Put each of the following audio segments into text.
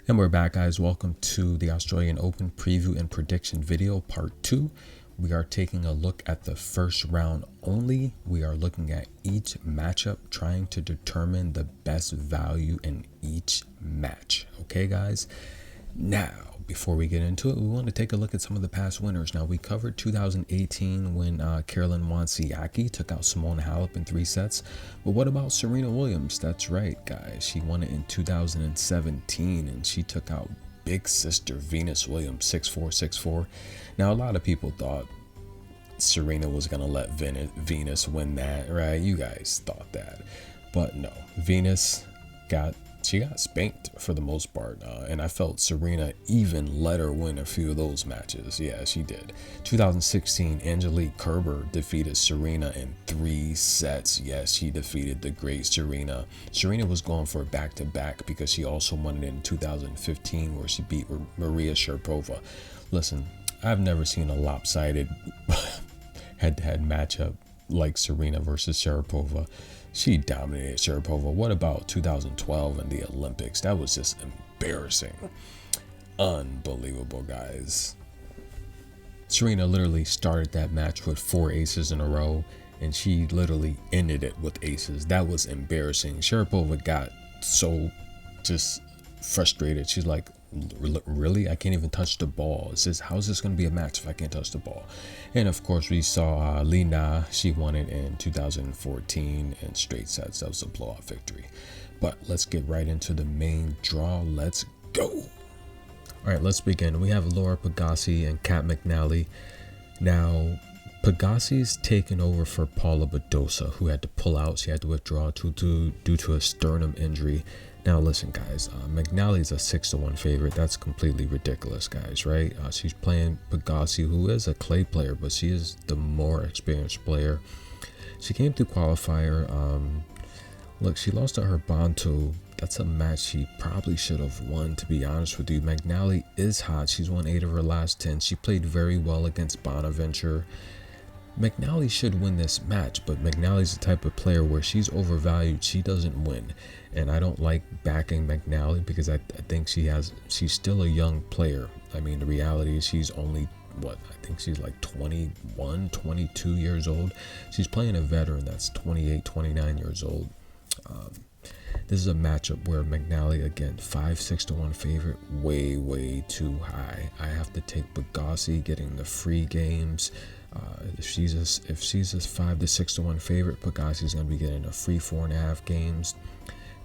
And we're back, guys. Welcome to the Australian Open preview and prediction video part 2. We are taking a look at the first round only. We are looking at each matchup, trying to determine the best value in each match. Okay, guys? Now, before we get into it, we want to take a look at some of the past winners. Now, we covered 2018 when Caroline Swiatek took out Simona Halep in 3 sets. But what about Serena Williams? That's right, guys. She won it in 2017, and she took out big sister Venus Williams 6-4, 6-4. Now, a lot of people thought Serena was going to let Venus win that, right? You guys thought that. But no, Venus got spanked for the most part, and I felt Serena even let her win a few of those matches. Yeah, she did. 2016, Angelique Kerber defeated Serena in 3 sets. Yes, she defeated the great Serena. Serena was going for a back-to-back because she also won it in 2015 where she beat Maria Sharapova. Listen, I've never seen a lopsided head-to-head matchup like Serena versus Sharapova. She dominated Sharapova. What about 2012 in the Olympics? That was just embarrassing. Unbelievable, guys. Serena literally started that match with 4 aces in a row, and she literally ended it with aces. That was embarrassing. Sharapova got so just frustrated. She's like, really? I can't even touch the ball. It says, how's this going to be a match if I can't touch the ball? And of course, we saw Li Na. She won it in 2014 in straight sets. That was a blowout victory. But let's get right into the main draw. Let's go. All right, let's begin. We have Laura Pigossi and Kat McNally. Now, Pigossi's taken over for Paula Badosa, who had to pull out. She had to withdraw due to a sternum injury. Now, listen, guys, McNally's a 6-1 favorite. That's completely ridiculous, guys, right? She's playing Pigossi, who is a clay player, but she is the more experienced player. She came through qualifier. Look, she lost to her Bantu. That's a match she probably should have won, to be honest with you. McNally is hot. She's won 8 of her last 10. She played very well against Bonaventure. McNally should win this match, but McNally's the type of player where she's overvalued. She doesn't win, and I don't like backing McNally because I think she's still a young player. I mean, the reality is she's only, I think she's like 21, 22 years old. She's playing a veteran that's 28, 29 years old. This is a matchup where McNally, again, 5-6-1 favorite, way too high. I have to take Pigossi getting the free games. If she's a 5-6-1 favorite, Pigossi's going to be getting a free 4.5 games.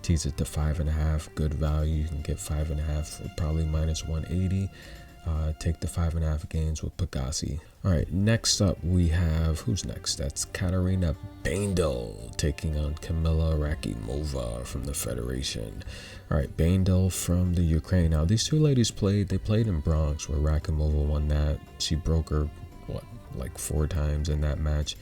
Tease it to 5.5, good value. You can get 5.5 for probably -180. Take the 5.5 games with Pigossi. All right, next up we have, who's next? That's Katarina Baindl taking on Kamila Rakimova from the Federation. All right, Baindl from the Ukraine. Now, these two ladies played in Bronx where Rakimova won that. She broke her, like 4 times in that match.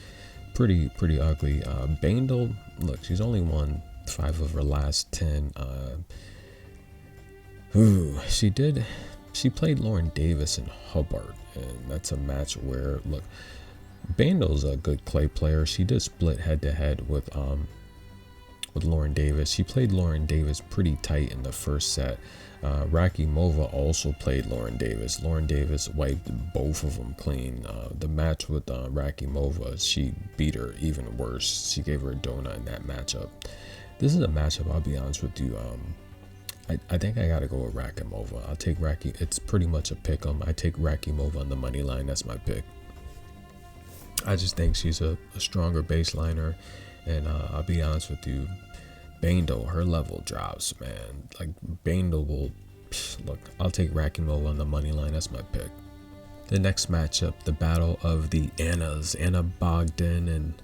Pretty ugly. Baindl, look, she's only won 5 of her last 10. She played Lauren Davis in Hubbard, and that's a match where, look, Baindl's a good clay player. She did split head-to-head with Lauren Davis. She played Lauren Davis pretty tight in the first set. Rakimova also played Lauren Davis. Lauren Davis wiped both of them clean. The match with Rakimova, she beat her even worse. She gave her a donut in that matchup. This is a matchup, I'll be honest with you. I think I gotta go with Rakimova. I'll take It's pretty much a pick 'em. I take Rakimova on the money line. That's my pick. I just think she's a stronger baseliner, and I'll be honest with you, Baindl, her level drops, man. Like, Baindl will, look, I'll take Rakimova on the money line. That's my pick. The next matchup, the battle of the Annas, Anna Bogdan and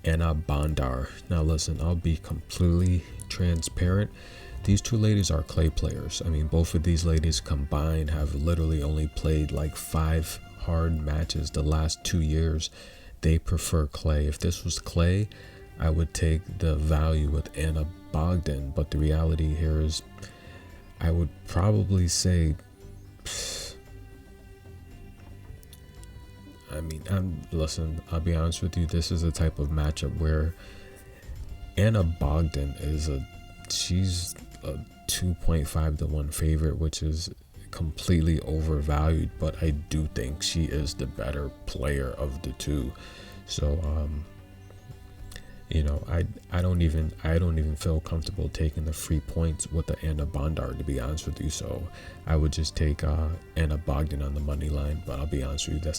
Anna Bondar. Now listen, I'll be completely transparent. These two ladies are clay players. I mean, both of these ladies combined have literally only played like 5 hard matches the last 2 years. They prefer clay. If this was clay, I would take the value with Anna Bogdan, but the reality here is I would probably say, listen, I'll be honest with you, this is a type of matchup where Anna Bogdan is she's a 2.5 to 1 favorite, which is completely overvalued, but I do think she is the better player of the two. So you know, I don't even feel comfortable taking the free points with the Anna Bondar, to be honest with you. So I would just take Anna Bogdan on the money line. But I'll be honest with you,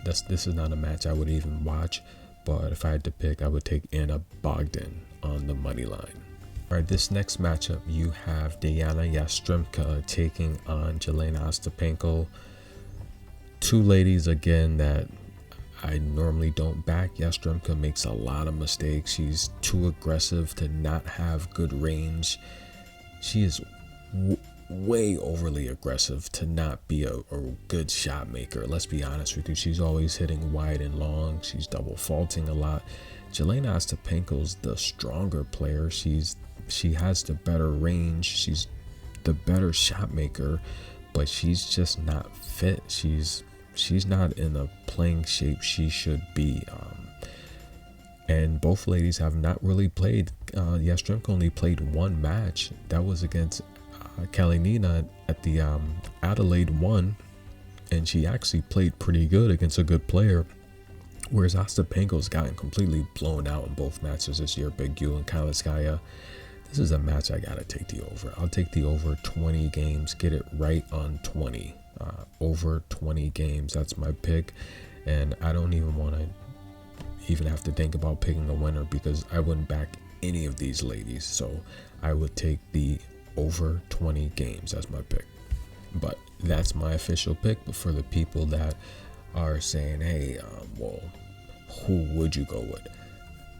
this is not a match I would even watch. But if I had to pick, I would take Anna Bogdan on the money line. All right, this next matchup, you have Diana Yastremka taking on Jelena Ostapenko. Two ladies again that I normally don't back. Yastremka makes a lot of mistakes. She's too aggressive to not have good range. She is way overly aggressive to not be a good shot maker. Let's be honest with you. She's always hitting wide and long. She's double faulting a lot. Jelena Ostapenko's the stronger player. She has the better range. She's the better shot maker, but she's just not fit. She's not in the playing shape she should be. And both ladies have not really played. Yastremka only played one match. That was against Kalinina at the Adelaide 1, and she actually played pretty good against a good player. Whereas Ostapenko's gotten completely blown out in both matches this year. Big U and Kalinskaya. This is a match I gotta take the over. I'll take the over 20 games. Get it right on 20. Over 20 games. That's my pick, and I don't even want to even have to think about picking a winner because I wouldn't back any of these ladies. So I would take the over 20 games as my pick. But that's my official pick. But for the people that are saying, hey, well, who would you go with?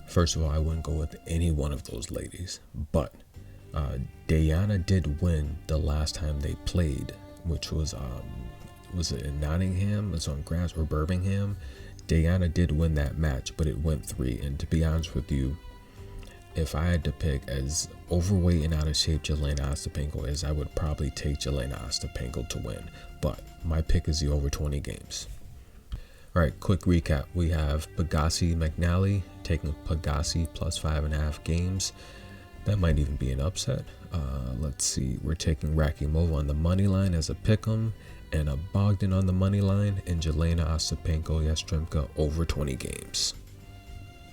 First of all, I wouldn't go with any one of those ladies, but Diana did win the last time they played, which was it in Nottingham? It's on grass, or Birmingham. Diana did win that match, but it went 3. And to be honest with you, if I had to pick, as overweight and out of shape Jelena Ostapenko is, I would probably take Jelena Ostapenko to win. But my pick is the over 20 games. All right, quick recap. We have Pegasi McNally taking Pegasi plus 5.5 games. That might even be an upset. Let's see. We're taking Rakimova on the money line as a pick'em, and a Bogdan on the money line, and Jelena Ostapenko Yastremka over 20 games.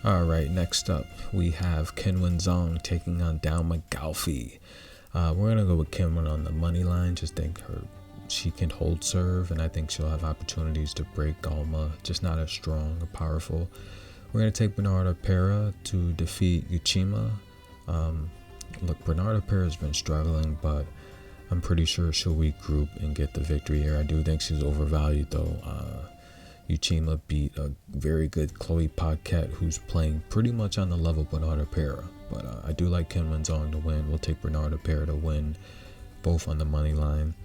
All right, next up we have Kenwen Zhang taking on Dao Magalfi. We're gonna go with Kenwen on the money line. Just think she can hold serve, and I think she'll have opportunities to break Galma, just not as strong or powerful. We're going to take Bernarda Pera to defeat Uchima. Look, Bernarda Pera has been struggling, but I'm pretty sure she'll regroup and get the victory here. I do think she's overvalued, though. Uchima beat a very good Chloe Paquette, who's playing pretty much on the level of Bernarda Pera. But I do like Kenwen Zhang to win. We'll take Bernarda Pera to win, both on the money line.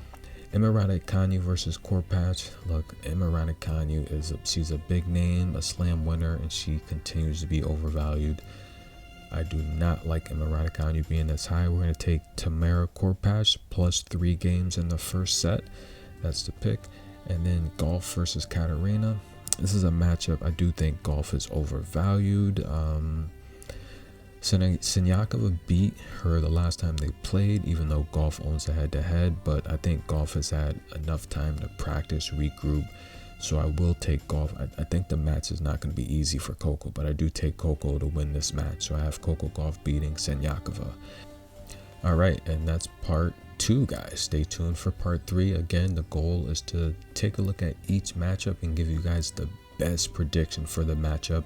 Emma Raducanu versus Korpatch. Look, Emma Raducanu she's a big name, a slam winner, and she continues to be overvalued. I do not like Emma Raducanu being this high. We're going to take Tamara Korpatch plus 3 games in the first set. That's the pick. And then Golf versus Katarina. This is a matchup I do think Golf is overvalued. Siniakova beat her the last time they played, even though Golf owns a head-to-head, but I think Golf has had enough time to practice, regroup, so I will take Golf. I think the match is not going to be easy for Coco, but I do take Coco to win this match, so I have Coco Gauff beating Siniakova. All right, and that's part 2, guys. Stay tuned for part 3. Again, the goal is to take a look at each matchup and give you guys the best prediction for the matchup.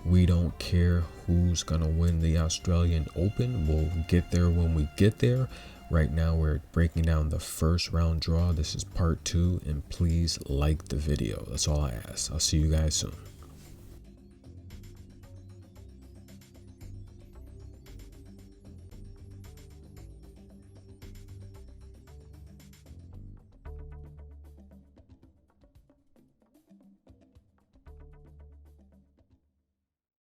We don't care who's going to win the Australian Open. We'll get there when we get there. Right now, we're breaking down the first round draw. This is part 2, and please like the video. That's all I ask. I'll see you guys soon.